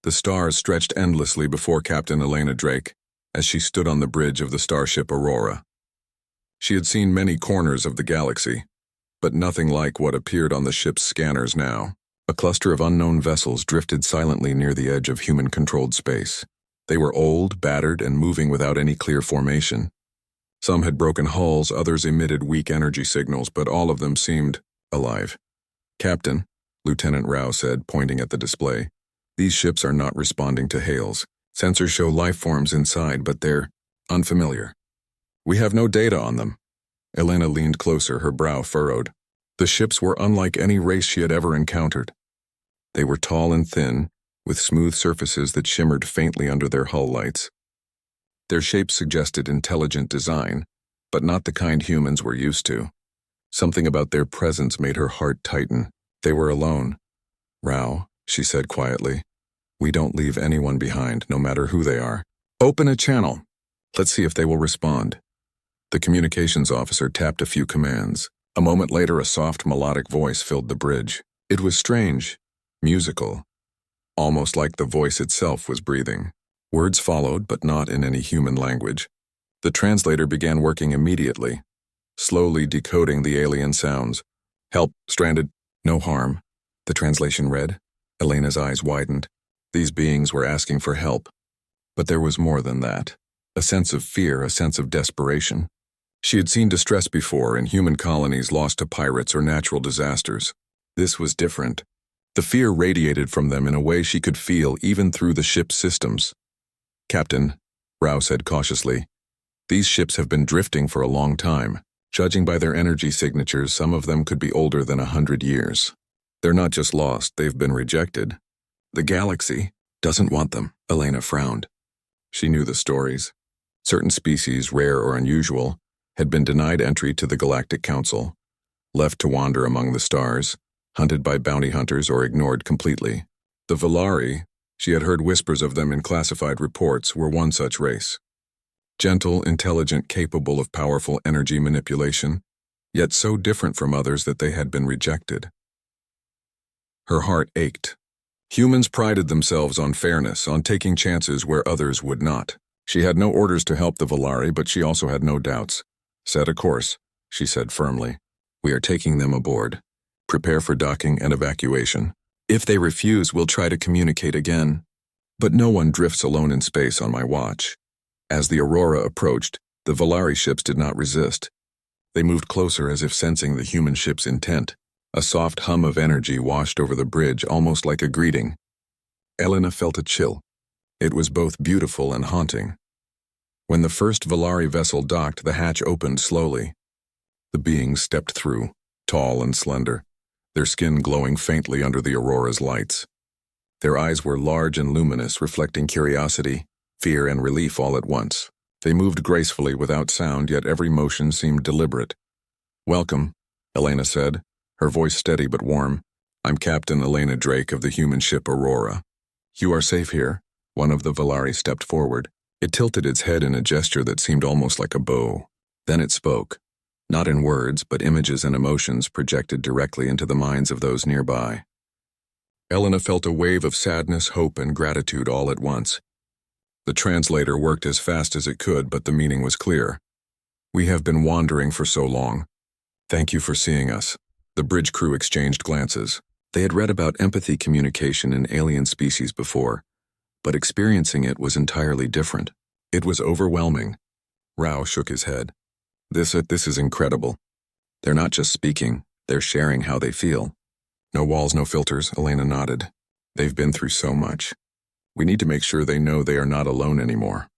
The stars stretched endlessly before Captain Elena Drake as she stood on the bridge of the starship Aurora. She had seen many corners of the galaxy, but nothing like what appeared on the ship's scanners now. A cluster of unknown vessels drifted silently near the edge of human-controlled space. They were old, battered, and moving without any clear formation. Some had broken hulls, others emitted weak energy signals, but all of them seemed alive. "Captain," Lieutenant Rao said, pointing at the display, "these ships are not responding to hails. Sensors show life forms inside, but they're unfamiliar. We have no data on them." Elena leaned closer, her brow furrowed. The ships were unlike any race she had ever encountered. They were tall and thin, with smooth surfaces that shimmered faintly under their hull lights. Their shapes suggested intelligent design, but not the kind humans were used to. Something about their presence made her heart tighten. They were alone. "Rao," she said quietly, "we don't leave anyone behind, no matter who they are. Open a channel. Let's see if they will respond." The communications officer tapped a few commands. A moment later, a soft, melodic voice filled the bridge. It was strange, musical, almost like the voice itself was breathing. Words followed, but not in any human language. The translator began working immediately, slowly decoding the alien sounds. "Help, stranded, no harm," the translation read. Elena's eyes widened. These beings were asking for help. But there was more than that. A sense of fear, a sense of desperation. She had seen distress before in human colonies lost to pirates or natural disasters. This was different. The fear radiated from them in a way she could feel even through the ship's systems. "Captain," Rao said cautiously, "these ships have been drifting for a long time. Judging by their energy signatures, some of them could be older than 100 years. They're not just lost, they've been rejected. The galaxy doesn't want them." Elena frowned. She knew the stories. Certain species, rare or unusual, had been denied entry to the Galactic Council, left to wander among the stars, hunted by bounty hunters or ignored completely. The Volari, she had heard whispers of them in classified reports, were one such race. Gentle, intelligent, capable of powerful energy manipulation, yet so different from others that they had been rejected. Her heart ached. Humans prided themselves on fairness, on taking chances where others would not. She had no orders to help the Volari, but she also had no doubts. "Set a course," she said firmly. "We are taking them aboard. Prepare for docking and evacuation. If they refuse, we'll try to communicate again. But no one drifts alone in space on my watch." As the Aurora approached, the Volari ships did not resist. They moved closer as if sensing the human ship's intent. A soft hum of energy washed over the bridge, almost like a greeting. Elena felt a chill. It was both beautiful and haunting. When the first Volari vessel docked, the hatch opened slowly. The beings stepped through, tall and slender, their skin glowing faintly under the Aurora's lights. Their eyes were large and luminous, reflecting curiosity, fear, and relief all at once. They moved gracefully without sound, yet every motion seemed deliberate. "Welcome," Elena said, her voice steady but warm. "I'm Captain Elena Drake of the human ship Aurora. You are safe here." One of the Volari stepped forward. It tilted its head in a gesture that seemed almost like a bow. Then it spoke, not in words, but images and emotions projected directly into the minds of those nearby. Elena felt a wave of sadness, hope, and gratitude all at once. The translator worked as fast as it could, but the meaning was clear. "We have been wandering for so long. Thank you for seeing us." The bridge crew exchanged glances. They had read about empathy communication in alien species before, but experiencing it was entirely different. It was overwhelming. Rao shook his head. This is incredible. They're not just speaking, they're sharing how they feel." "No walls, no filters," Elena nodded. "They've been through so much. We need to make sure they know they are not alone anymore."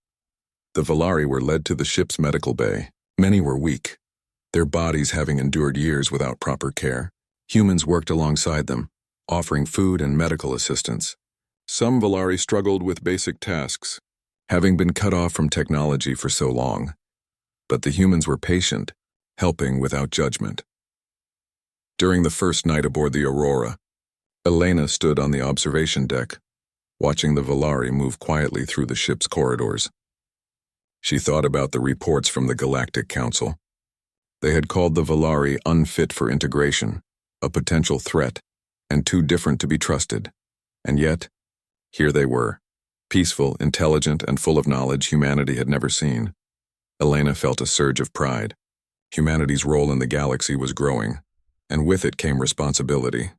The Volari were led to the ship's medical bay. Many were weak, their bodies having endured years without proper care. Humans worked alongside them, offering food and medical assistance. Some Volari struggled with basic tasks, having been cut off from technology for so long. But the humans were patient, helping without judgment. During the first night aboard the Aurora, Elena stood on the observation deck, watching the Volari move quietly through the ship's corridors. She thought about the reports from the Galactic Council. They had called the Volari unfit for integration, a potential threat, and too different to be trusted. And yet, Here they were, peaceful, intelligent, and full of knowledge humanity had never seen. Elena felt a surge of pride. Humanity's role in the galaxy was growing, and with it came responsibility.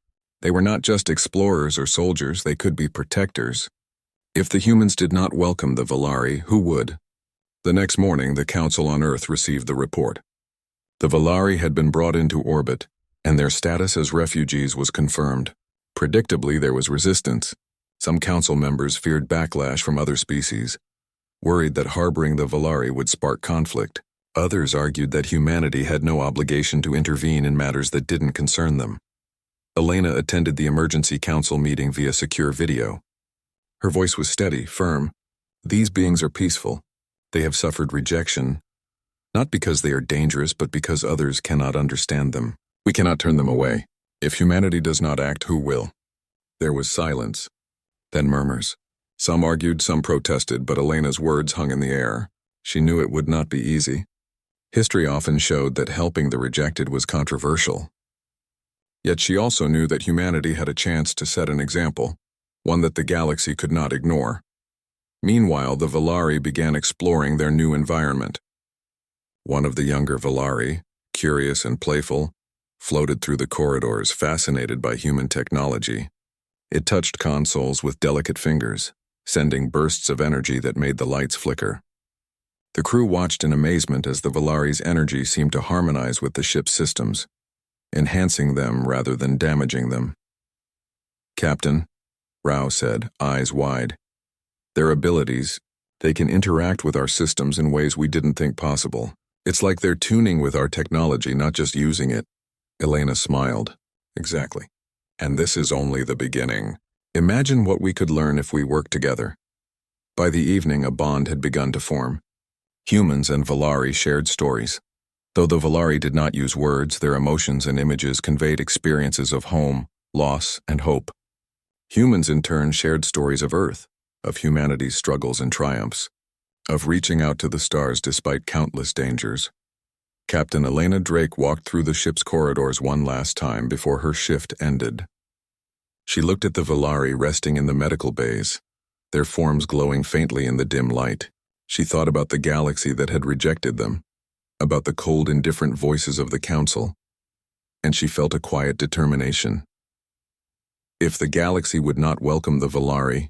They were not just explorers or soldiers, they could be protectors. If the humans did not welcome the Valari, who would? The next morning, the Council on Earth received the report. The Valari had been brought into orbit, and their status as refugees was confirmed. Predictably, there was resistance. Some council members feared backlash from other species, worried that harboring the Valari would spark conflict. Others argued that humanity had no obligation to intervene in matters that didn't concern them. Elena attended the emergency council meeting via secure video. Her voice was steady, firm. These beings are peaceful. They have suffered rejection, not because they are dangerous, but because others cannot understand them. We cannot turn them away. If humanity does not act, who will? There was silence, then murmurs. Some argued, some protested, but Elena's words hung in the air. She knew it would not be easy. History often showed that helping the rejected was controversial. Yet she also knew that humanity had a chance to set an example, one that the galaxy could not ignore. Meanwhile, the Valari began exploring their new environment. One of the younger Valari, curious and playful, floated through the corridors, fascinated by human technology. It touched consoles with delicate fingers, sending bursts of energy that made the lights flicker. The crew watched in amazement as the Valari's energy seemed to harmonize with the ship's systems, enhancing them rather than damaging them. "Captain," Rao said, eyes wide. "Their abilities, they can interact with our systems in ways we didn't think possible. It's like they're tuning with our technology, not just using it." Elena smiled. "Exactly. And this is only the beginning. Imagine what we could learn if we worked together." By the evening, a bond had begun to form. Humans and Valari shared stories. Though the Valari did not use words, their emotions and images conveyed experiences of home, loss, and hope. Humans in turn shared stories of Earth, of humanity's struggles and triumphs, of reaching out to the stars despite countless dangers. Captain Elena Drake walked through the ship's corridors one last time before her shift ended. She looked at the Valari resting in the medical bays, their forms glowing faintly in the dim light. She thought about the galaxy that had rejected them, about the cold, indifferent voices of the Council, and she felt a quiet determination. If the galaxy would not welcome the Valari,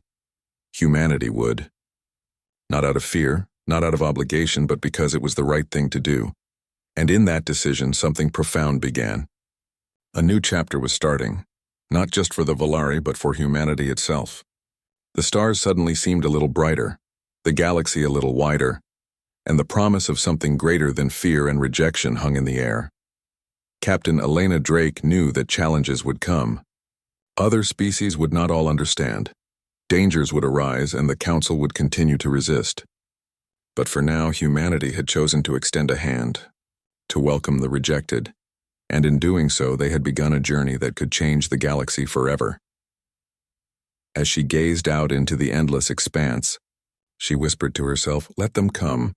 humanity would. Not out of fear, not out of obligation, but because it was the right thing to do. And in that decision, something profound began. A new chapter was starting, not just for the Valari, but for humanity itself. The stars suddenly seemed a little brighter, the galaxy a little wider, and the promise of something greater than fear and rejection hung in the air. Captain Elena Drake knew that challenges would come. Other species would not all understand. Dangers would arise, and the Council would continue to resist. But for now, humanity had chosen to extend a hand, to welcome the rejected, and in doing so, they had begun a journey that could change the galaxy forever. As she gazed out into the endless expanse, she whispered to herself, "Let them come.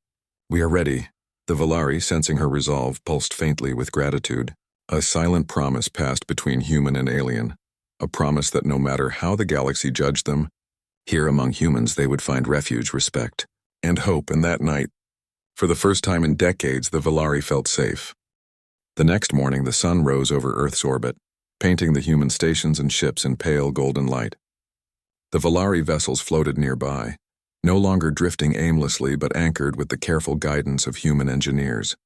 We are ready." The Valari, sensing her resolve, pulsed faintly with gratitude. A silent promise passed between human and alien, a promise that no matter how the galaxy judged them, here among humans they would find refuge, respect, and hope. And that night, for the first time in decades, the Valari felt safe. The next morning, the sun rose over Earth's orbit, painting the human stations and ships in pale golden light. The Valari vessels floated nearby, no longer drifting aimlessly but anchored with the careful guidance of human engineers.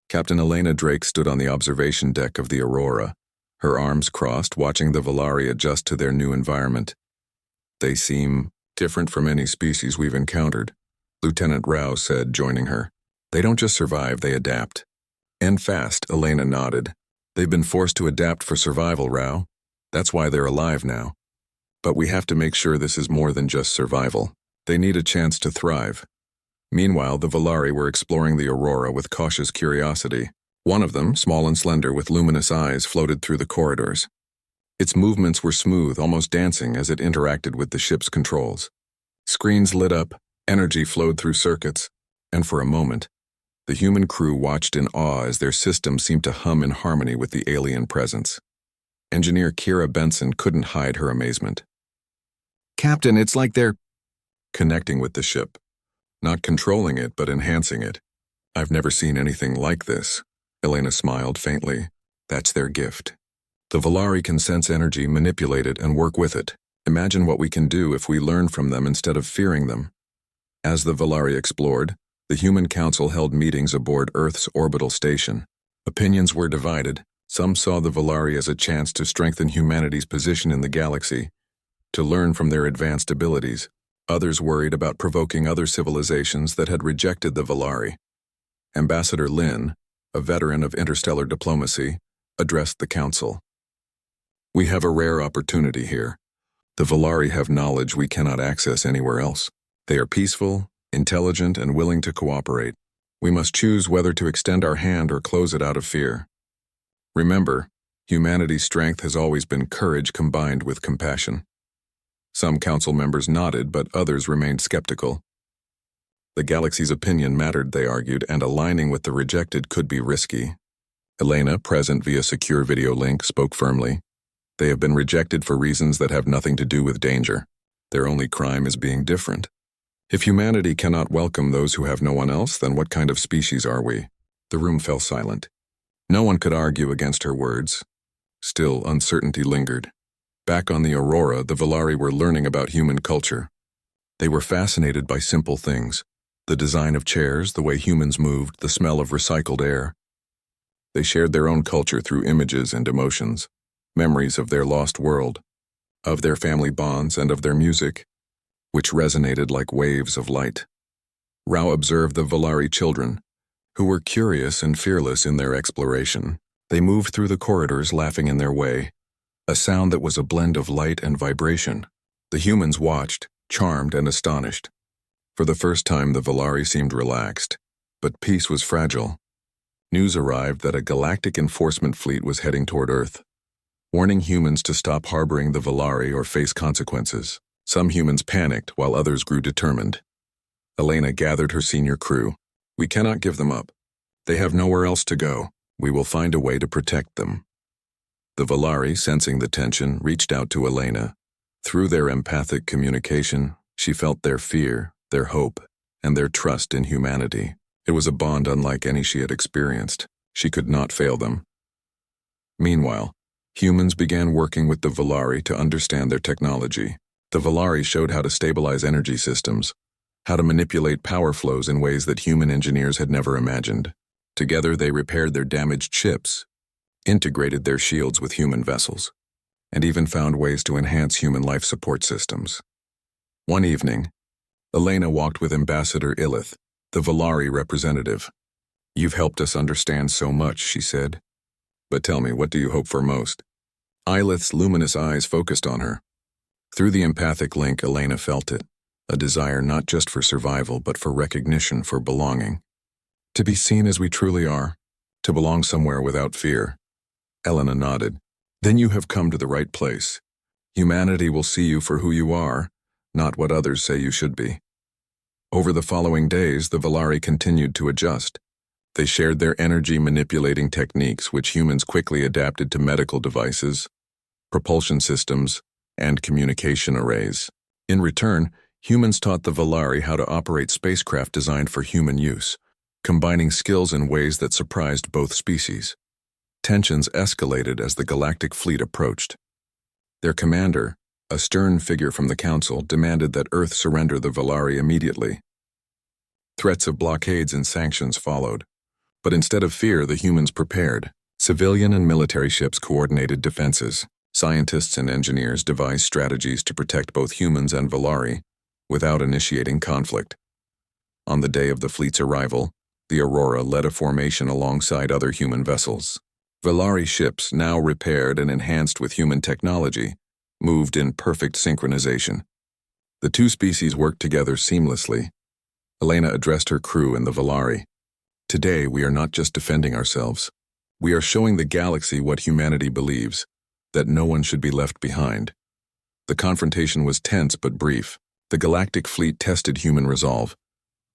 Captain Elena Drake stood on the observation deck of the Aurora, her arms crossed, watching the Valari adjust to their new environment. "They seem different from any species we've encountered," Lieutenant Rao said, joining her. "They don't just survive, they adapt." "And fast," Elena nodded. "They've been forced to adapt for survival, Rao. That's why they're alive now. But we have to make sure this is more than just survival. They need a chance to thrive." Meanwhile, the Valari were exploring the Aurora with cautious curiosity. One of them, small and slender with luminous eyes, floated through the corridors. Its movements were smooth, almost dancing as it interacted with the ship's controls. Screens lit up, energy flowed through circuits, and for a moment, the human crew watched in awe as their system seemed to hum in harmony with the alien presence. Engineer Kira Benson couldn't hide her amazement. Captain, it's like they're connecting with the ship. Not controlling it, but enhancing it. I've never seen anything like this. Elena smiled faintly. That's their gift. The Volari can sense energy, manipulate it, and work with it. Imagine what we can do if we learn from them instead of fearing them. As the Volari explored, the Human Council held meetings aboard Earth's orbital station. Opinions were divided. Some saw the Volari as a chance to strengthen humanity's position in the galaxy, to learn from their advanced abilities. Others worried about provoking other civilizations that had rejected the Volari. Ambassador Lin, a veteran of interstellar diplomacy, addressed the council. We have a rare opportunity here. The Volari have knowledge we cannot access anywhere else. They are peaceful, intelligent, and willing to cooperate. We must choose whether to extend our hand or close it out of fear. Remember, humanity's strength has always been courage combined with compassion. Some council members nodded, but others remained skeptical. The galaxy's opinion mattered, they argued, and aligning with the rejected could be risky. Elena, present via secure video link, spoke firmly. They have been rejected for reasons that have nothing to do with danger. Their only crime is being different. If humanity cannot welcome those who have no one else, then what kind of species are we? The room fell silent. No one could argue against her words. Still, uncertainty lingered. Back on the Aurora, the Volari were learning about human culture. They were fascinated by simple things. The design of chairs, the way humans moved, the smell of recycled air. They shared their own culture through images and emotions, memories of their lost world, of their family bonds, and of their music, which resonated like waves of light. Rao observed the Volari children, who were curious and fearless in their exploration. They moved through the corridors, laughing in their way, a sound that was a blend of light and vibration. The humans watched, charmed and astonished. For the first time, the Volari seemed relaxed, but peace was fragile. News arrived that a galactic enforcement fleet was heading toward Earth, warning humans to stop harboring the Volari or face consequences. Some humans panicked, while others grew determined. Elena gathered her senior crew. We cannot give them up. They have nowhere else to go. We will find a way to protect them. The Volari, sensing the tension, reached out to Elena. Through their empathic communication, she felt their fear, their hope, and their trust in humanity. It was a bond unlike any she had experienced. She could not fail them. Meanwhile, humans began working with the Volari to understand their technology. The Volari showed how to stabilize energy systems, how to manipulate power flows in ways that human engineers had never imagined. Together, they repaired their damaged ships, integrated their shields with human vessels, and even found ways to enhance human life support systems. One evening, Elena walked with Ambassador Illith, the Volari representative. You've helped us understand so much, she said. But tell me, what do you hope for most? Illith's luminous eyes focused on her. Through the empathic link, Elena felt it, a desire not just for survival, but for recognition, for belonging. To be seen as we truly are, to belong somewhere without fear. Elena nodded. Then you have come to the right place. Humanity will see you for who you are, not what others say you should be. Over the following days, the Volari continued to adjust. They shared their energy-manipulating techniques, which humans quickly adapted to medical devices, propulsion systems, and communication arrays. In return, humans taught the Volari how to operate spacecraft designed for human use, combining skills in ways that surprised both species. Tensions escalated as the galactic fleet approached. Their commander, a stern figure from the Council, demanded that Earth surrender the Volari immediately. Threats of blockades and sanctions followed. But instead of fear, the humans prepared. Civilian and military ships coordinated defenses. Scientists and engineers devised strategies to protect both humans and Volari, without initiating conflict. On the day of the fleet's arrival, the Aurora led a formation alongside other human vessels. Volari ships, now repaired and enhanced with human technology, moved in perfect synchronization. The two species worked together seamlessly. Elena addressed her crew and the Volari. Today, we are not just defending ourselves. We are showing the galaxy what humanity believes, that no one should be left behind. The confrontation was tense but brief. The galactic fleet tested human resolve,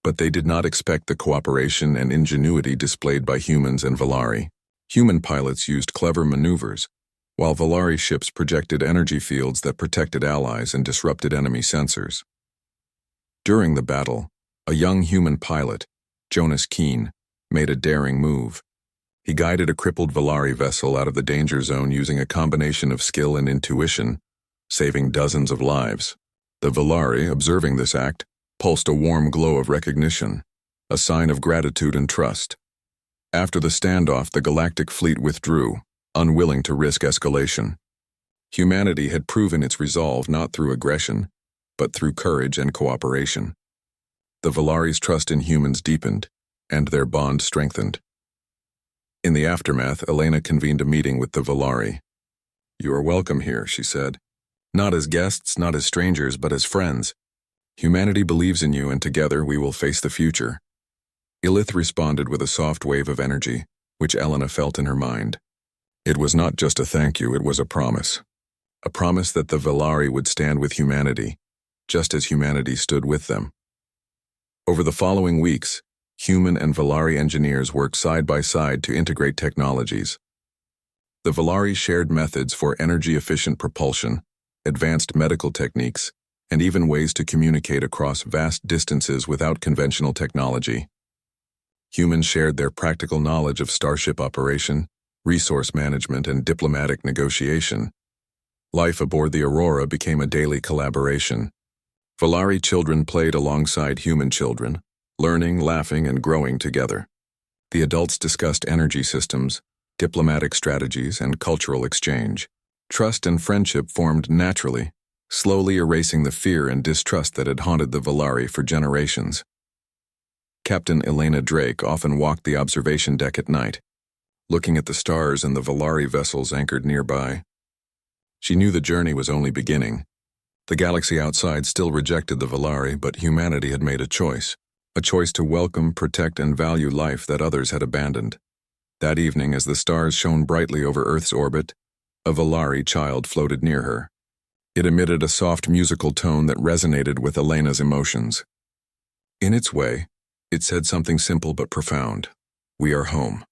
but they did not expect the cooperation and ingenuity displayed by humans and Volari. Human pilots used clever maneuvers, while Valari ships projected energy fields that protected allies and disrupted enemy sensors. During the battle, a young human pilot, Jonas Keene, made a daring move. He guided a crippled Valari vessel out of the danger zone using a combination of skill and intuition, saving dozens of lives. The Valari, observing this act, pulsed a warm glow of recognition, a sign of gratitude and trust. After the standoff, the galactic fleet withdrew, unwilling to risk escalation. Humanity had proven its resolve not through aggression, but through courage and cooperation. The Valari's trust in humans deepened, and their bond strengthened. In the aftermath, Elena convened a meeting with the Valari. "You are welcome here," she said. "Not as guests, not as strangers, but as friends. Humanity believes in you, and together we will face the future." Ilith responded with a soft wave of energy, which Elena felt in her mind. It was not just a thank you, it was a promise. A promise that the Valari would stand with humanity, just as humanity stood with them. Over the following weeks, human and Valari engineers worked side by side to integrate technologies. The Valari shared methods for energy-efficient propulsion, advanced medical techniques, and even ways to communicate across vast distances without conventional technology. Humans shared their practical knowledge of starship operation, resource management, and diplomatic negotiation. Life aboard the Aurora became a daily collaboration. Valari children played alongside human children, learning, laughing, and growing together. The adults discussed energy systems, diplomatic strategies, and cultural exchange. Trust and friendship formed naturally, slowly erasing the fear and distrust that had haunted the Valari for generations. Captain Elena Drake often walked the observation deck at night, looking at the stars and the Valari vessels anchored nearby. She knew the journey was only beginning. The galaxy outside still rejected the Valari, but humanity had made a choice to welcome, protect, and value life that others had abandoned. That evening, as the stars shone brightly over Earth's orbit, a Valari child floated near her. It emitted a soft musical tone that resonated with Elena's emotions. In its way, it said something simple but profound: "We are home."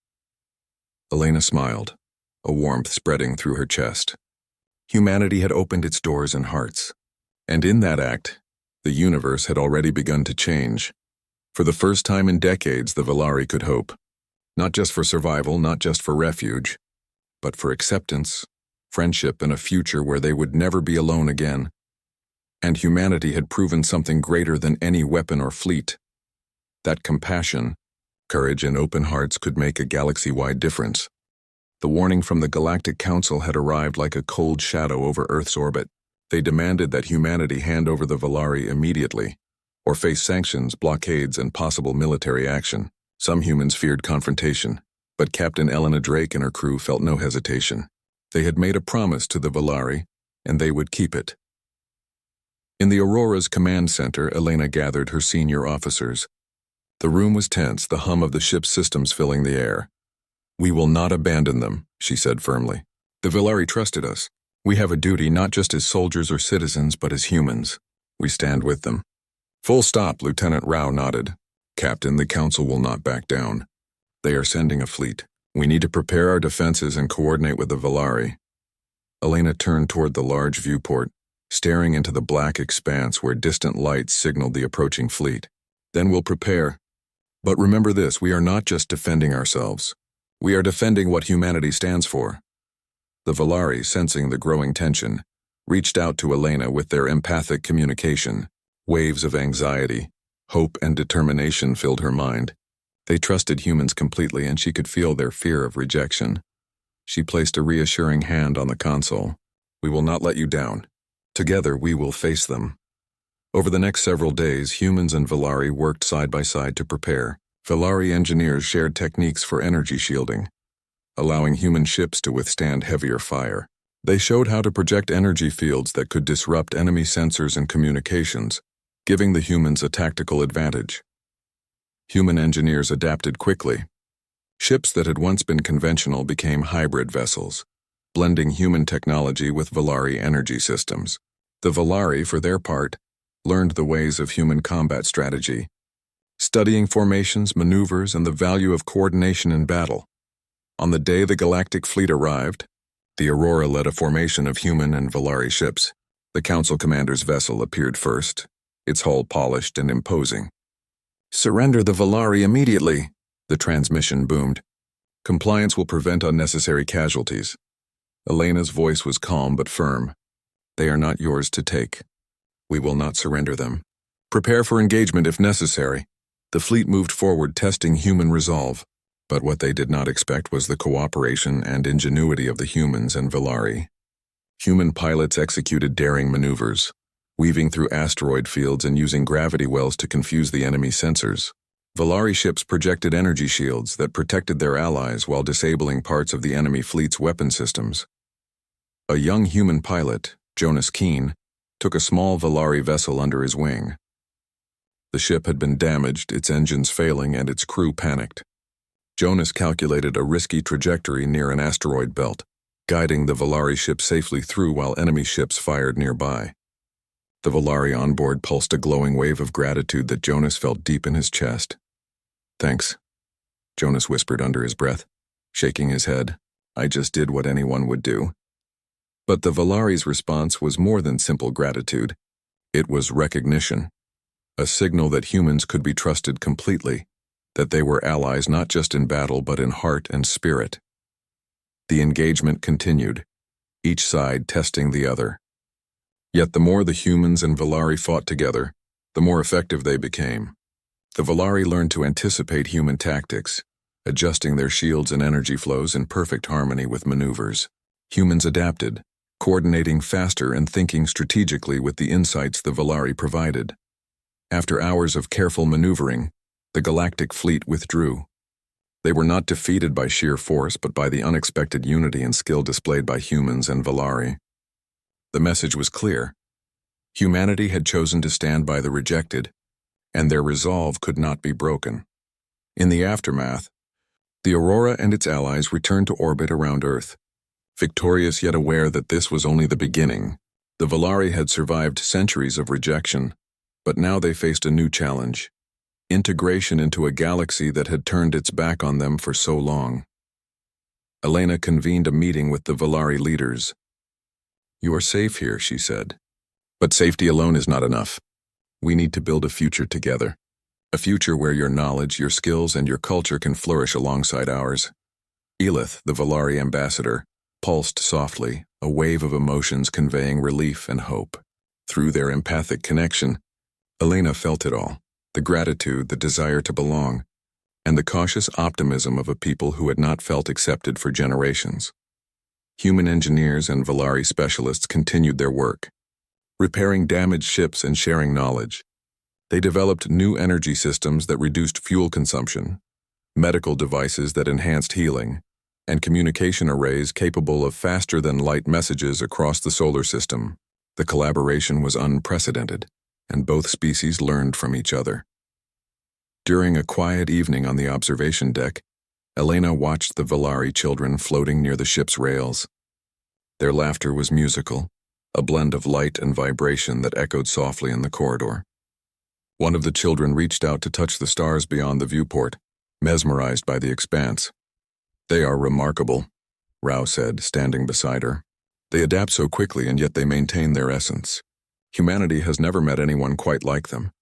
Elena smiled, a warmth spreading through her chest. Humanity had opened its doors and hearts. And in that act, the universe had already begun to change. For the first time in decades, the Valari could hope. Not just for survival, not just for refuge, but for acceptance, friendship, and a future where they would never be alone again. And humanity had proven something greater than any weapon or fleet. That compassion, courage, and open hearts could make a galaxy-wide difference. The warning from the Galactic Council had arrived like a cold shadow over Earth's orbit. They demanded that humanity hand over the Valari immediately, or face sanctions, blockades, and possible military action. Some humans feared confrontation, but Captain Elena Drake and her crew felt no hesitation. They had made a promise to the Valari, and they would keep it. In the Aurora's command center, Elena gathered her senior officers. The room was tense, the hum of the ship's systems filling the air. "We will not abandon them," she said firmly. "The Valari trusted us. We have a duty not just as soldiers or citizens, but as humans. We stand with them." "Full stop," Lieutenant Rao nodded. "Captain, the Council will not back down. They are sending a fleet. We need to prepare our defenses and coordinate with the Valari." Elena turned toward the large viewport, staring into the black expanse where distant lights signaled the approaching fleet. "Then we'll prepare. But remember this, we are not just defending ourselves. We are defending what humanity stands for." The Valari, sensing the growing tension, reached out to Elena with their empathic communication. Waves of anxiety, hope, and determination filled her mind. They trusted humans completely, and she could feel their fear of rejection. She placed a reassuring hand on the console. "We will not let you down. Together we will face them." Over the next several days, humans and Valari worked side by side to prepare. Valari engineers shared techniques for energy shielding, allowing human ships to withstand heavier fire. They showed how to project energy fields that could disrupt enemy sensors and communications, giving the humans a tactical advantage. Human engineers adapted quickly. Ships that had once been conventional became hybrid vessels, blending human technology with Valari energy systems. The Valari, for their part, learned the ways of human combat strategy, studying formations, maneuvers, and the value of coordination in battle. On the day the galactic fleet arrived, The Aurora led a formation of human and Valari ships. The Council Commander's vessel appeared first, its hull polished and imposing. "Surrender the Valari immediately," the transmission boomed. "Compliance will prevent unnecessary casualties." Elena's voice was calm but firm. "They are not yours to take. We will not surrender them. Prepare for engagement if necessary." The fleet moved forward, testing human resolve. But what they did not expect was the cooperation and ingenuity of the humans and Valari. Human pilots executed daring maneuvers, weaving through asteroid fields and using gravity wells to confuse the enemy sensors. Valari ships projected energy shields that protected their allies while disabling parts of the enemy fleet's weapon systems. A young human pilot, Jonas Keene, took a small Valari vessel under his wing. The ship had been damaged, its engines failing, and its crew panicked. Jonas calculated a risky trajectory near an asteroid belt, guiding the Valari ship safely through while enemy ships fired nearby. The Valari on board pulsed a glowing wave of gratitude that Jonas felt deep in his chest. "Thanks," Jonas whispered under his breath, shaking his head. "I just did what anyone would do." But the Valari's response was more than simple gratitude. It was recognition, a signal that humans could be trusted completely, that they were allies not just in battle but in heart and spirit. The engagement continued, each side testing the other. Yet the more the humans and Valari fought together, the more effective they became. The Valari learned to anticipate human tactics, adjusting their shields and energy flows in perfect harmony with maneuvers. Humans adapted, coordinating faster and thinking strategically with the insights the Valari provided. After hours of careful maneuvering, the galactic fleet withdrew. They were not defeated by sheer force but by the unexpected unity and skill displayed by humans and Valari. The message was clear. Humanity had chosen to stand by the rejected, and their resolve could not be broken. In the aftermath, the Aurora and its allies returned to orbit around Earth. Victorious yet aware that this was only the beginning, the Valari had survived centuries of rejection, but now they faced a new challenge: integration into a galaxy that had turned its back on them for so long. Elena convened a meeting with the Valari leaders. "You are safe here," she said. "But safety alone is not enough. We need to build a future together. A future where your knowledge, your skills, and your culture can flourish alongside ours." Elith, the Valari ambassador, pulsed softly, a wave of emotions conveying relief and hope. Through their empathic connection, Elena felt it all: the gratitude, the desire to belong, and the cautious optimism of a people who had not felt accepted for generations. Human engineers and Valari specialists continued their work, repairing damaged ships and sharing knowledge. They developed new energy systems that reduced fuel consumption, medical devices that enhanced healing, and communication arrays capable of faster-than-light messages across the solar system. The collaboration was unprecedented, and both species learned from each other. During a quiet evening on the observation deck, Elena watched the Valari children floating near the ship's rails. Their laughter was musical, a blend of light and vibration that echoed softly in the corridor. One of the children reached out to touch the stars beyond the viewport, mesmerized by the expanse. "They are remarkable," Rao said, standing beside her. "They adapt so quickly and yet they maintain their essence. Humanity has never met anyone quite like them."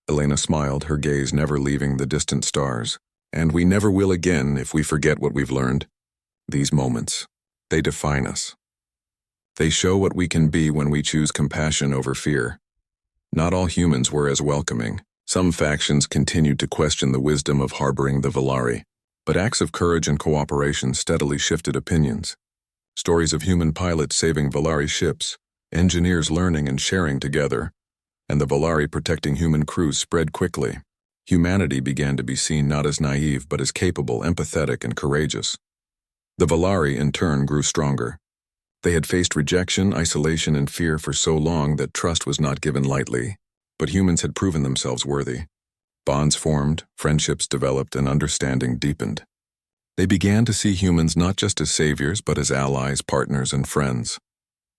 Elena smiled, her gaze never leaving the distant stars. "And we never will again if we forget what we've learned. These moments, they define us. They show what we can be when we choose compassion over fear." Not all humans were as welcoming. Some factions continued to question the wisdom of harboring the Valari, but acts of courage and cooperation steadily shifted opinions. Stories of human pilots saving Valari ships, engineers learning and sharing together, and the Valari protecting human crews spread quickly. Humanity began to be seen not as naive but as capable, empathetic, and courageous. The Valari, in turn, grew stronger. They had faced rejection, isolation, and fear for so long that trust was not given lightly, but humans had proven themselves worthy. Bonds formed, friendships developed, and understanding deepened. They began to see humans not just as saviors but as allies, partners, and friends.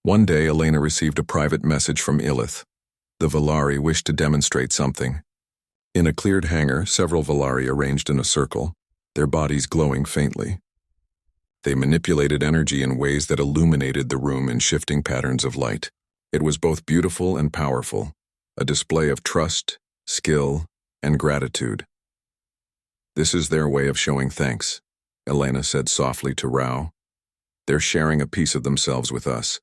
One day, Elena received a private message from Elith. The Valari wished to demonstrate something. In a cleared hangar, several Valari arranged in a circle, their bodies glowing faintly. They manipulated energy in ways that illuminated the room in shifting patterns of light. It was both beautiful and powerful, a display of trust, skill, and gratitude. "This is their way of showing thanks," Elena said softly to Rao. "They're sharing a piece of themselves with us.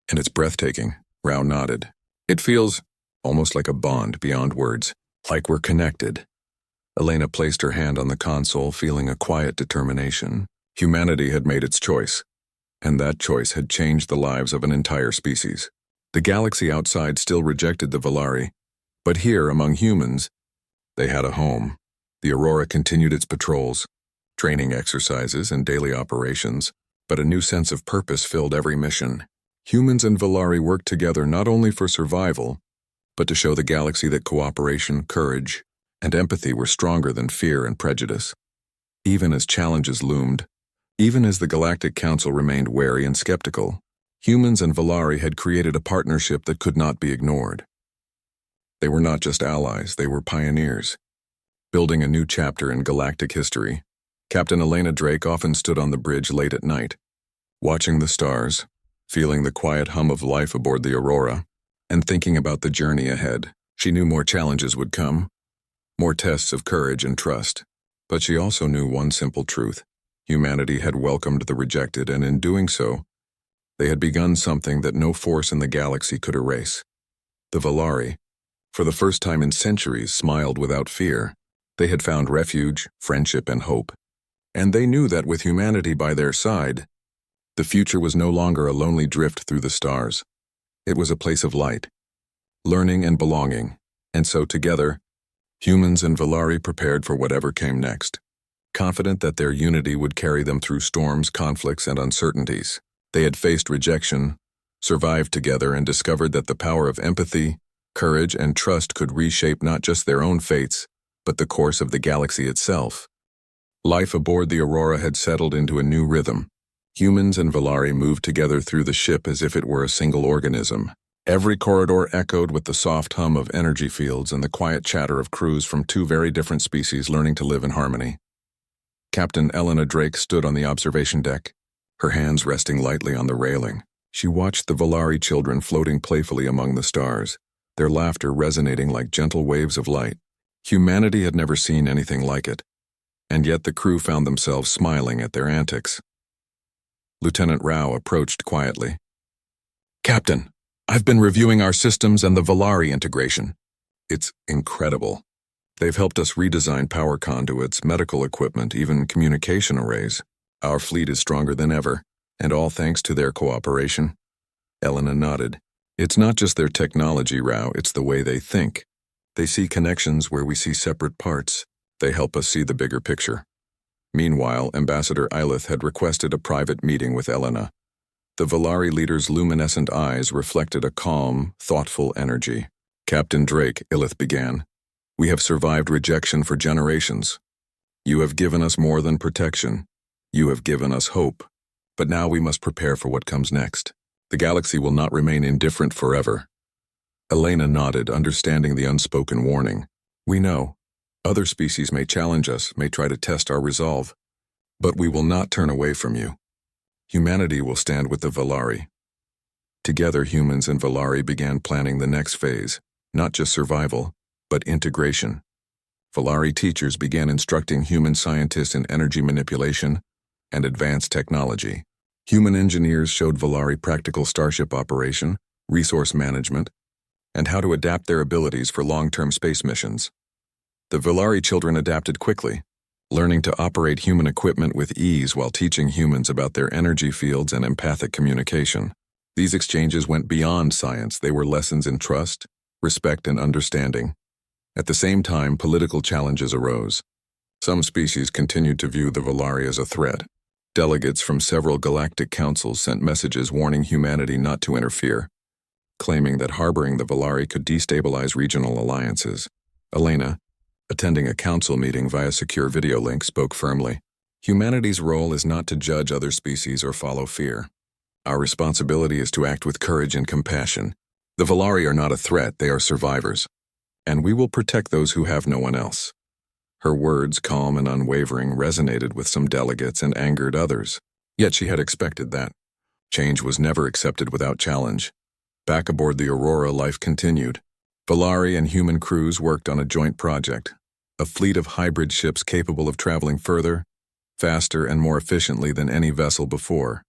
And it's breathtaking." Rao nodded. "It feels almost like a bond beyond words, like we're connected." Elena placed her hand on the console, feeling a quiet determination. Humanity had made its choice, and that choice had changed the lives of an entire species. The galaxy outside still rejected the Valari, but here, among humans, they had a home. The Aurora continued its patrols, training exercises and daily operations, but a new sense of purpose filled every mission. Humans and Valari worked together not only for survival, but to show the galaxy that cooperation, courage, and empathy were stronger than fear and prejudice. Even as challenges loomed, even as the Galactic Council remained wary and skeptical, humans and Valari had created a partnership that could not be ignored. They were not just allies, they were pioneers, building a new chapter in galactic history. Captain Elena Drake often stood on the bridge late at night, watching the stars, feeling the quiet hum of life aboard the Aurora, and thinking about the journey ahead. She knew more challenges would come, more tests of courage and trust. But she also knew one simple truth. Humanity had welcomed the rejected, and in doing so, they had begun something that no force in the galaxy could erase. The Valari, for the first time in centuries, smiled without fear. They had found refuge, friendship, and hope. And they knew that with humanity by their side, the future was no longer a lonely drift through the stars. It was a place of light, learning, and belonging. And so together, humans and Valari prepared for whatever came next, confident that their unity would carry them through storms, conflicts, and uncertainties. They had faced rejection, survived together, and discovered that the power of empathy, courage, and trust could reshape not just their own fates, but the course of the galaxy itself. Life aboard the Aurora had settled into a new rhythm. Humans and Valari moved together through the ship as if it were a single organism. Every corridor echoed with the soft hum of energy fields and the quiet chatter of crews from two very different species learning to live in harmony. Captain Elena Drake stood on the observation deck, her hands resting lightly on the railing. She watched the Valari children floating playfully among the stars, their laughter resonating like gentle waves of light. Humanity had never seen anything like it, and yet the crew found themselves smiling at their antics. Lieutenant Rao approached quietly. "Captain, I've been reviewing our systems and the Valari integration. It's incredible. They've helped us redesign power conduits, medical equipment, even communication arrays. Our fleet is stronger than ever, and all thanks to their cooperation." Elena nodded. "It's not just their technology, Rao, it's the way they think. They see connections where we see separate parts. They help us see the bigger picture." Meanwhile, Ambassador Ilith had requested a private meeting with Elena. The Valari leader's luminescent eyes reflected a calm, thoughtful energy. "Captain Drake," Ilith began, "we have survived rejection for generations. You have given us more than protection. You have given us hope. But now we must prepare for what comes next. The galaxy will not remain indifferent forever." Elena nodded, understanding the unspoken warning. "We know. Other species may challenge us, may try to test our resolve, but we will not turn away from you. Humanity will stand with the Valari." Together, humans and Valari began planning the next phase, not just survival, but integration. Valari teachers began instructing human scientists in energy manipulation and advanced technology. Human engineers showed Valari practical starship operation, resource management, and how to adapt their abilities for long-term space missions. The Valari children adapted quickly, learning to operate human equipment with ease while teaching humans about their energy fields and empathic communication. These exchanges went beyond science. They were lessons in trust, respect, and understanding. At the same time, political challenges arose. Some species continued to view the Valari as a threat. Delegates from several galactic councils sent messages warning humanity not to interfere, claiming that harboring the Valari could destabilize regional alliances. Elena, attending a council meeting via secure video link, spoke firmly. "Humanity's role is not to judge other species or follow fear. Our responsibility is to act with courage and compassion. The Valari are not a threat, they are survivors, and we will protect those who have no one else." Her words, calm and unwavering, resonated with some delegates and angered others. Yet she had expected that. Change was never accepted without challenge. Back aboard the Aurora, life continued. Valari and human crews worked on a joint project, a fleet of hybrid ships capable of traveling further, faster, and more efficiently than any vessel before.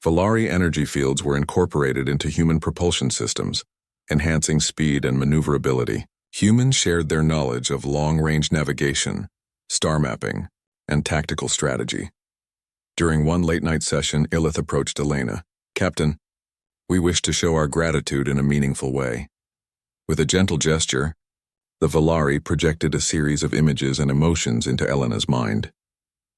Valari energy fields were incorporated into human propulsion systems, enhancing speed and maneuverability. Humans shared their knowledge of long-range navigation, star mapping, and tactical strategy. During one late-night session, Ilith approached Elena. "Captain, we wish to show our gratitude in a meaningful way." With a gentle gesture, the Valari projected a series of images and emotions into Elena's mind.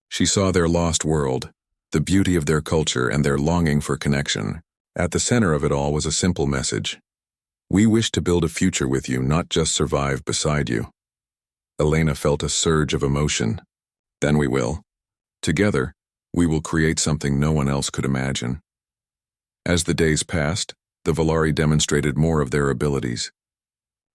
She saw their lost world, the beauty of their culture, and their longing for connection. At the center of it all was a simple message: "We wish to build a future with you, not just survive beside you." Elena felt a surge of emotion. "Then we will. Together, we will create something no one else could imagine." As the days passed, the Valari demonstrated more of their abilities.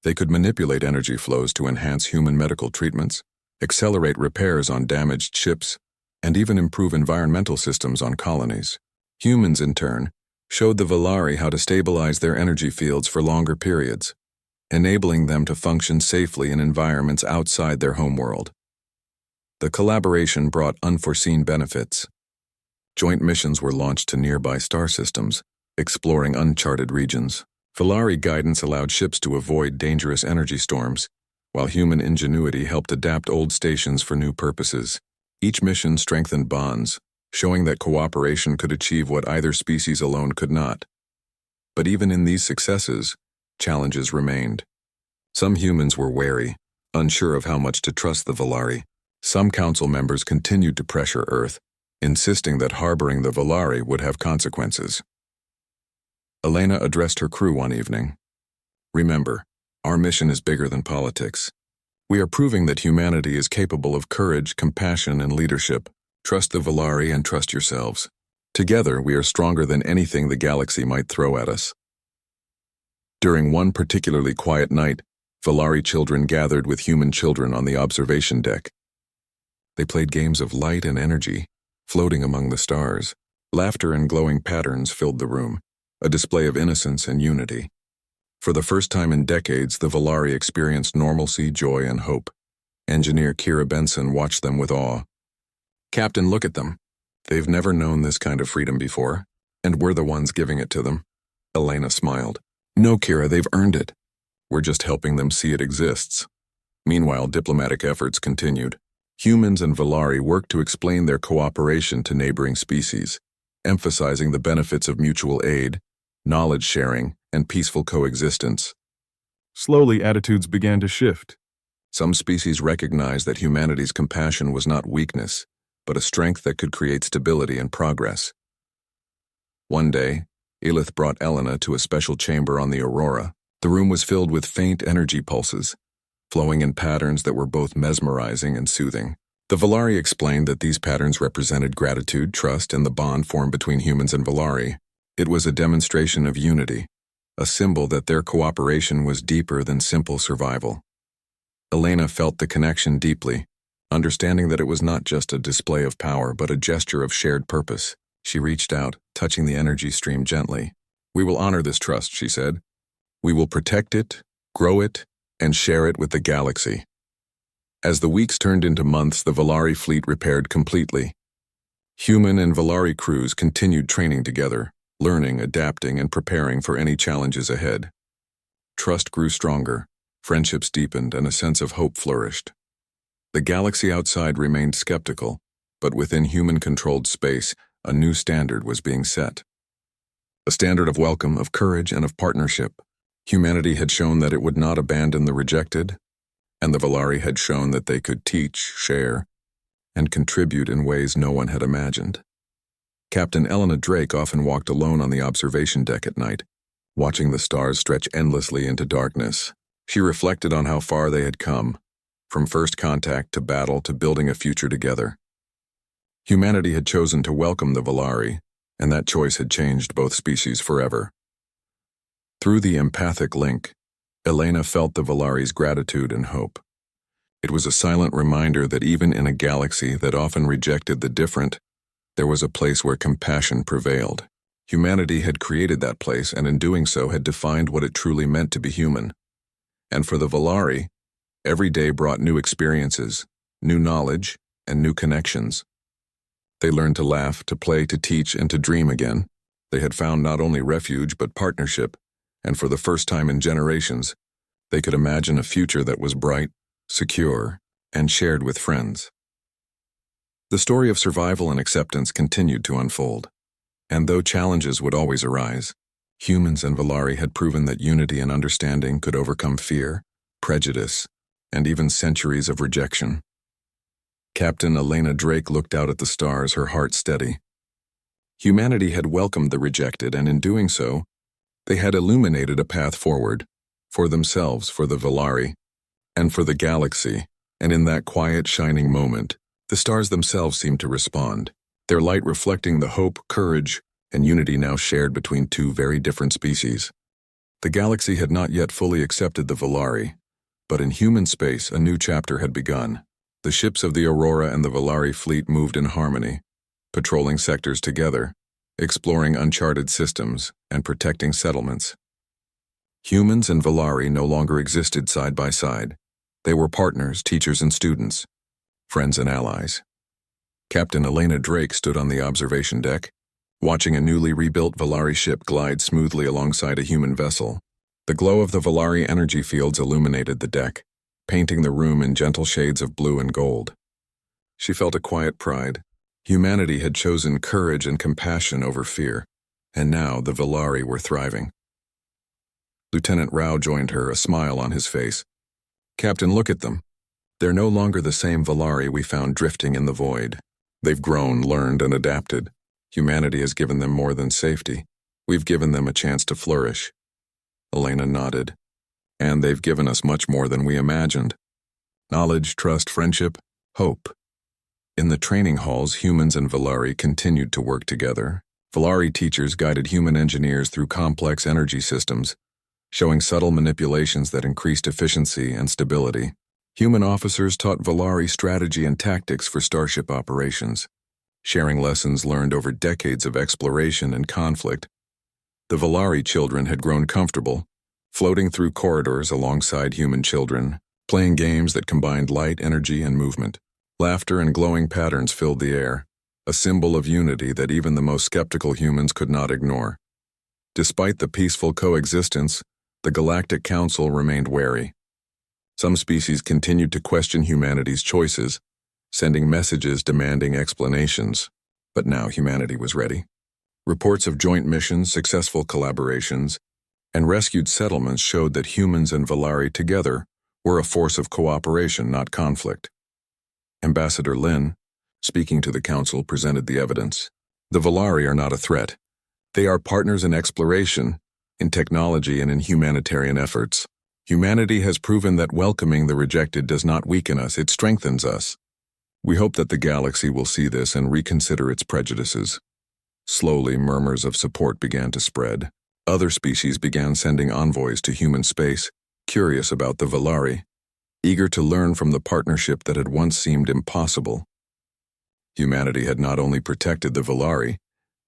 They could manipulate energy flows to enhance human medical treatments, accelerate repairs on damaged ships, and even improve environmental systems on colonies. Humans, in turn, showed the Valari how to stabilize their energy fields for longer periods, enabling them to function safely in environments outside their homeworld. The collaboration brought unforeseen benefits. Joint missions were launched to nearby star systems, exploring uncharted regions. Valari guidance allowed ships to avoid dangerous energy storms, while human ingenuity helped adapt old stations for new purposes. Each mission strengthened bonds, showing that cooperation could achieve what either species alone could not. But even in these successes, challenges remained. Some humans were wary, unsure of how much to trust the Valari. Some council members continued to pressure Earth, insisting that harboring the Valari would have consequences. Elena addressed her crew one evening. "Remember, our mission is bigger than politics. We are proving that humanity is capable of courage, compassion, and leadership. Trust the Valari and trust yourselves. Together, we are stronger than anything the galaxy might throw at us." During one particularly quiet night, Valari children gathered with human children on the observation deck. They played games of light and energy, floating among the stars. Laughter and glowing patterns filled the room, a display of innocence and unity. For the first time in decades, the Valari experienced normalcy, joy, and hope. Engineer Kira Benson watched them with awe. "Captain, look at them. They've never known this kind of freedom before, and we're the ones giving it to them." Elena smiled. "No, Kira, they've earned it. We're just helping them see it exists." Meanwhile, diplomatic efforts continued. Humans and Valari worked to explain their cooperation to neighboring species, emphasizing the benefits of mutual aid, knowledge sharing, and peaceful coexistence. Slowly, attitudes began to shift. Some species recognized that humanity's compassion was not weakness, but a strength that could create stability and progress. One day, Ilith brought Elena to a special chamber on the Aurora. The room was filled with faint energy pulses, flowing in patterns that were both mesmerizing and soothing. The Valari explained that these patterns represented gratitude, trust, and the bond formed between humans and Valari. It was a demonstration of unity, a symbol that their cooperation was deeper than simple survival. Elena felt the connection deeply, understanding that it was not just a display of power but a gesture of shared purpose. She reached out, touching the energy stream gently. "We will honor this trust," she said. "We will protect it, grow it, and share it with the galaxy." As the weeks turned into months, the Valari fleet repaired completely. Human and Valari crews continued training together, learning, adapting, and preparing for any challenges ahead. Trust grew stronger, friendships deepened, and a sense of hope flourished. The galaxy outside remained skeptical, but within human-controlled space, a new standard was being set. A standard of welcome, of courage, and of partnership. Humanity had shown that it would not abandon the rejected, and the Valari had shown that they could teach, share, and contribute in ways no one had imagined. Captain Elena Drake often walked alone on the observation deck at night, watching the stars stretch endlessly into darkness. She reflected on how far they had come, from first contact to battle to building a future together. Humanity had chosen to welcome the Valari, and that choice had changed both species forever. Through the empathic link, Elena felt the Valari's gratitude and hope. It was a silent reminder that even in a galaxy that often rejected the different, There was a place where compassion prevailed. Humanity had created that place, and in doing so had defined what it truly meant to be human. And for the Volari, every day brought new experiences, new knowledge, and new connections. They learned to laugh, to play, to teach, and to dream again. They had found not only refuge but partnership, and for the first time in generations, they could imagine a future that was bright, secure, and shared with friends. The story of survival and acceptance continued to unfold. And though challenges would always arise, humans and Volari had proven that unity and understanding could overcome fear, prejudice, and even centuries of rejection. Captain Elena Drake looked out at the stars, her heart steady. Humanity had welcomed the rejected, and in doing so, they had illuminated a path forward, for themselves, for the Volari, and for the galaxy. And in that quiet, shining moment, the stars themselves seemed to respond, their light reflecting the hope, courage, and unity now shared between two very different species. The galaxy had not yet fully accepted the Volari, but in human space a new chapter had begun. The ships of the Aurora and the Volari fleet moved in harmony, patrolling sectors together, exploring uncharted systems, and protecting settlements. Humans and Volari no longer existed side by side. They were partners, teachers, and students, friends and allies. Captain Elena Drake stood on the observation deck, watching a newly rebuilt Volari ship glide smoothly alongside a human vessel. The glow of the Volari energy fields illuminated the deck, painting the room in gentle shades of blue and gold. She felt a quiet pride. Humanity had chosen courage and compassion over fear, and now the Volari were thriving. Lieutenant Rao joined her, a smile on his face. "Captain, look at them. They're no longer the same Volari we found drifting in the void. They've grown, learned, and adapted. Humanity has given them more than safety. We've given them a chance to flourish." Elena nodded. "And they've given us much more than we imagined. Knowledge, trust, friendship, hope." In the training halls, humans and Volari continued to work together. Volari teachers guided human engineers through complex energy systems, showing subtle manipulations that increased efficiency and stability. Human officers taught Volari strategy and tactics for starship operations, sharing lessons learned over decades of exploration and conflict. The Volari children had grown comfortable, floating through corridors alongside human children, playing games that combined light, energy, and movement. Laughter and glowing patterns filled the air, a symbol of unity that even the most skeptical humans could not ignore. Despite the peaceful coexistence, the Galactic Council remained wary. Some species continued to question humanity's choices, sending messages demanding explanations. But now humanity was ready. Reports of joint missions, successful collaborations, and rescued settlements showed that humans and Volari together were a force of cooperation, not conflict. Ambassador Lin, speaking to the Council, presented the evidence. The Volari are not a threat. They are partners in exploration, in technology, and in humanitarian efforts. Humanity has proven that welcoming the rejected does not weaken us, it strengthens us. We hope that the galaxy will see this and reconsider its prejudices. Slowly, murmurs of support began to spread. Other species began sending envoys to human space, curious about the Volari, eager to learn from the partnership that had once seemed impossible. Humanity had not only protected the Volari,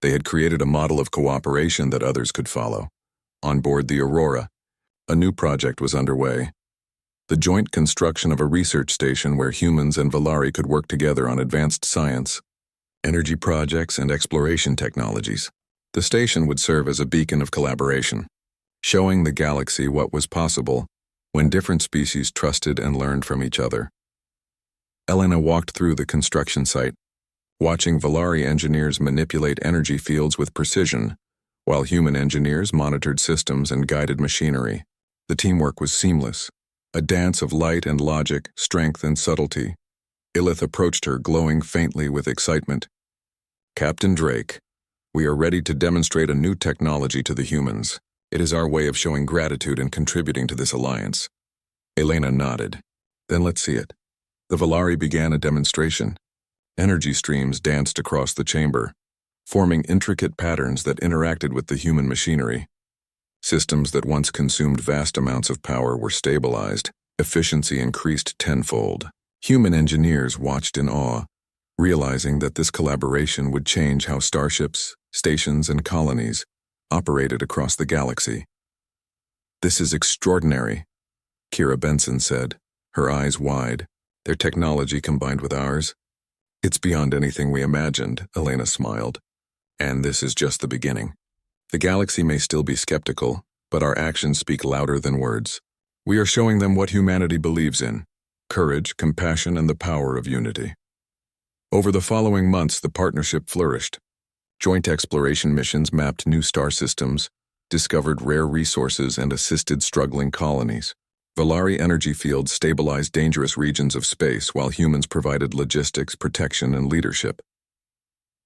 they had created a model of cooperation that others could follow. On board the Aurora, a new project was underway. The joint construction of a research station where humans and Volari could work together on advanced science, energy projects, and exploration technologies. The station would serve as a beacon of collaboration, showing the galaxy what was possible when different species trusted and learned from each other. Elena walked through the construction site, watching Volari engineers manipulate energy fields with precision, while human engineers monitored systems and guided machinery. The teamwork was seamless, a dance of light and logic, strength and subtlety. Ilith approached her, glowing faintly with excitement. "Captain Drake, we are ready to demonstrate a new technology to the humans. It is our way of showing gratitude and contributing to this alliance." Elena nodded. "Then let's see it." The Volari began a demonstration. Energy streams danced across the chamber, forming intricate patterns that interacted with the human machinery. Systems that once consumed vast amounts of power were stabilized, efficiency increased tenfold. Human engineers watched in awe, realizing that this collaboration would change how starships, stations, and colonies operated across the galaxy. "This is extraordinary," Kira Benson said, her eyes wide, their technology combined with ours. "It's beyond anything we imagined," Elena smiled. "And this is just the beginning. The galaxy may still be skeptical, but our actions speak louder than words. We are showing them what humanity believes in: courage, compassion, and the power of unity." Over the following months, the partnership flourished. Joint exploration missions mapped new star systems, discovered rare resources, and assisted struggling colonies. Valari energy fields stabilized dangerous regions of space while humans provided logistics, protection, and leadership.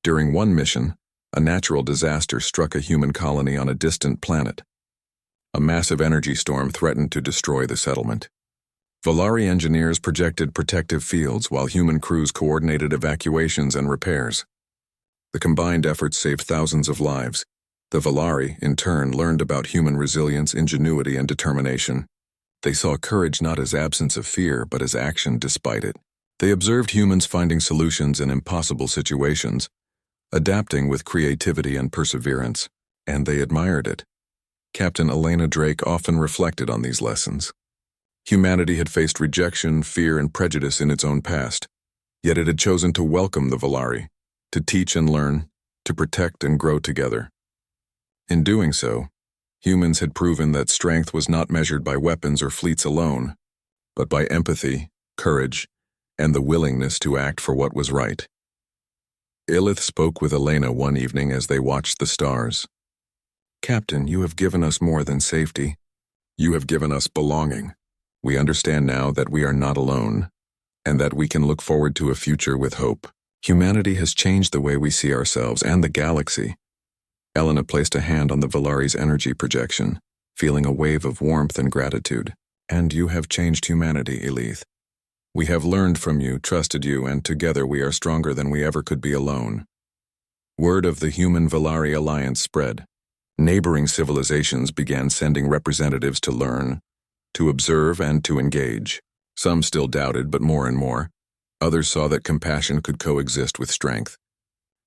During one mission, a natural disaster struck a human colony on a distant planet. A massive energy storm threatened to destroy the settlement. Valari engineers projected protective fields while human crews coordinated evacuations and repairs. The combined efforts saved thousands of lives. The Valari, in turn, learned about human resilience, ingenuity, and determination. They saw courage not as absence of fear, but as action despite it. They observed humans finding solutions in impossible situations, adapting with creativity and perseverance, and they admired it. Captain Elena Drake often reflected on these lessons. Humanity had faced rejection, fear, and prejudice in its own past, yet it had chosen to welcome the Valari, to teach and learn, to protect and grow together. In doing so, humans had proven that strength was not measured by weapons or fleets alone, but by empathy, courage, and the willingness to act for what was right. Ilith spoke with Elena one evening as they watched the stars. "Captain, you have given us more than safety. You have given us belonging. We understand now that we are not alone, and that we can look forward to a future with hope. Humanity has changed the way we see ourselves and the galaxy." Elena placed a hand on the Valari's energy projection, feeling a wave of warmth and gratitude. "And you have changed humanity, Ilith. We have learned from you, trusted you, and together we are stronger than we ever could be alone." Word of the Human-Valari alliance spread. Neighboring civilizations began sending representatives to learn, to observe, and to engage. Some still doubted, but more and more. Others saw that compassion could coexist with strength,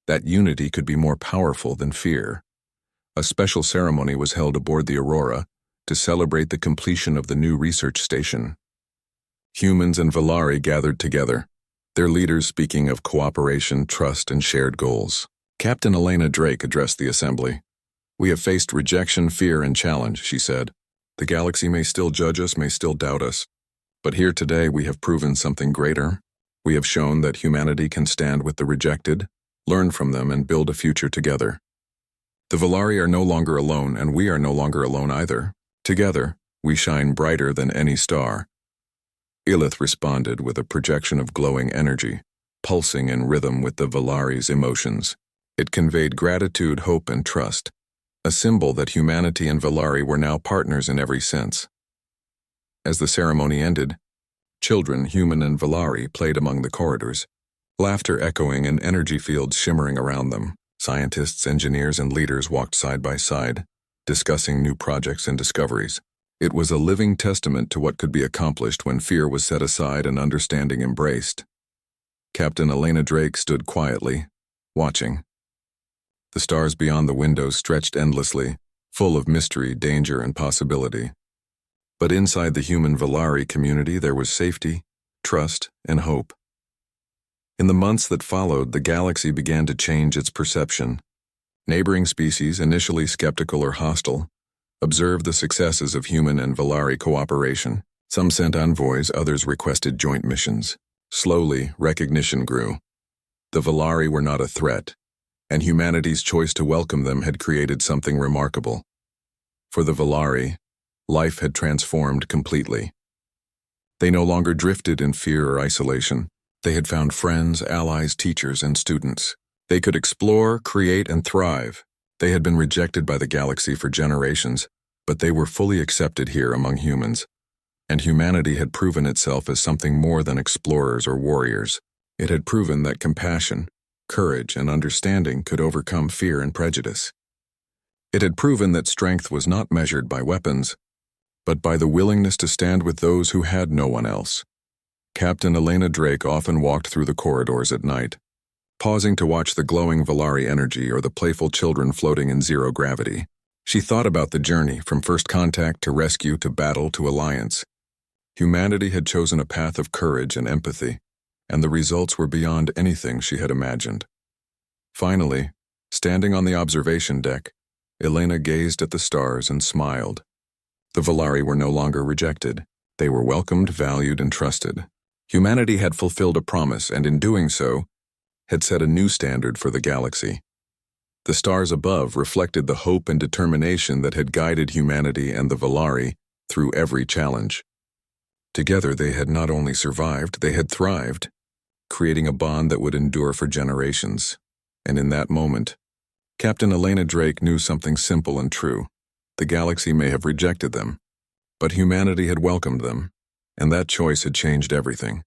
that unity could be more powerful than fear. A special ceremony was held aboard the Aurora to celebrate the completion of the new research station. Humans and Valari gathered together, their leaders speaking of cooperation, trust, and shared goals. Captain Elena Drake addressed the assembly. "We have faced rejection, fear, and challenge," she said. "The galaxy may still judge us, may still doubt us, but here today we have proven something greater. We have shown that humanity can stand with the rejected, learn from them, and build a future together. The Valari are no longer alone, and we are no longer alone either. Together, we shine brighter than any star." Ilith responded with a projection of glowing energy, pulsing in rhythm with the Valari's emotions. It conveyed gratitude, hope, and trust, a symbol that humanity and Valari were now partners in every sense. As the ceremony ended, children, human and Valari, played among the corridors, laughter echoing and energy fields shimmering around them. Scientists, engineers, and leaders walked side by side, discussing new projects and discoveries. It was a living testament to what could be accomplished when fear was set aside and understanding embraced. Captain Elena Drake stood quietly, watching. The stars beyond the windows stretched endlessly, full of mystery, danger, and possibility. But inside the human Valari community there was safety, trust, and hope. In the months that followed, the galaxy began to change its perception. Neighboring species, initially skeptical or hostile, observed the successes of human and Valari cooperation. Some sent envoys, others requested joint missions. Slowly, recognition grew. The Valari were not a threat, and humanity's choice to welcome them had created something remarkable. For the Valari, life had transformed completely. They no longer drifted in fear or isolation. They had found friends, allies, teachers, and students. They could explore, create, and thrive. They had been rejected by the galaxy for generations, but they were fully accepted here among humans. And humanity had proven itself as something more than explorers or warriors. It had proven that compassion, courage, and understanding could overcome fear and prejudice. It had proven that strength was not measured by weapons, but by the willingness to stand with those who had no one else. Captain Elena Drake often walked through the corridors at night, pausing to watch the glowing Valari energy or the playful children floating in zero gravity. She thought about the journey, from first contact to rescue to battle to alliance. Humanity had chosen a path of courage and empathy, and the results were beyond anything she had imagined. Finally, standing on the observation deck, Elena gazed at the stars and smiled. The Valari were no longer rejected. They were welcomed, valued, and trusted. Humanity had fulfilled a promise, and in doing so, had set a new standard for the galaxy. The stars above reflected the hope and determination that had guided humanity and the Valari through every challenge. Together they had not only survived, they had thrived, creating a bond that would endure for generations. And in that moment, Captain Elena Drake knew something simple and true. The galaxy may have rejected them, but humanity had welcomed them, and that choice had changed everything.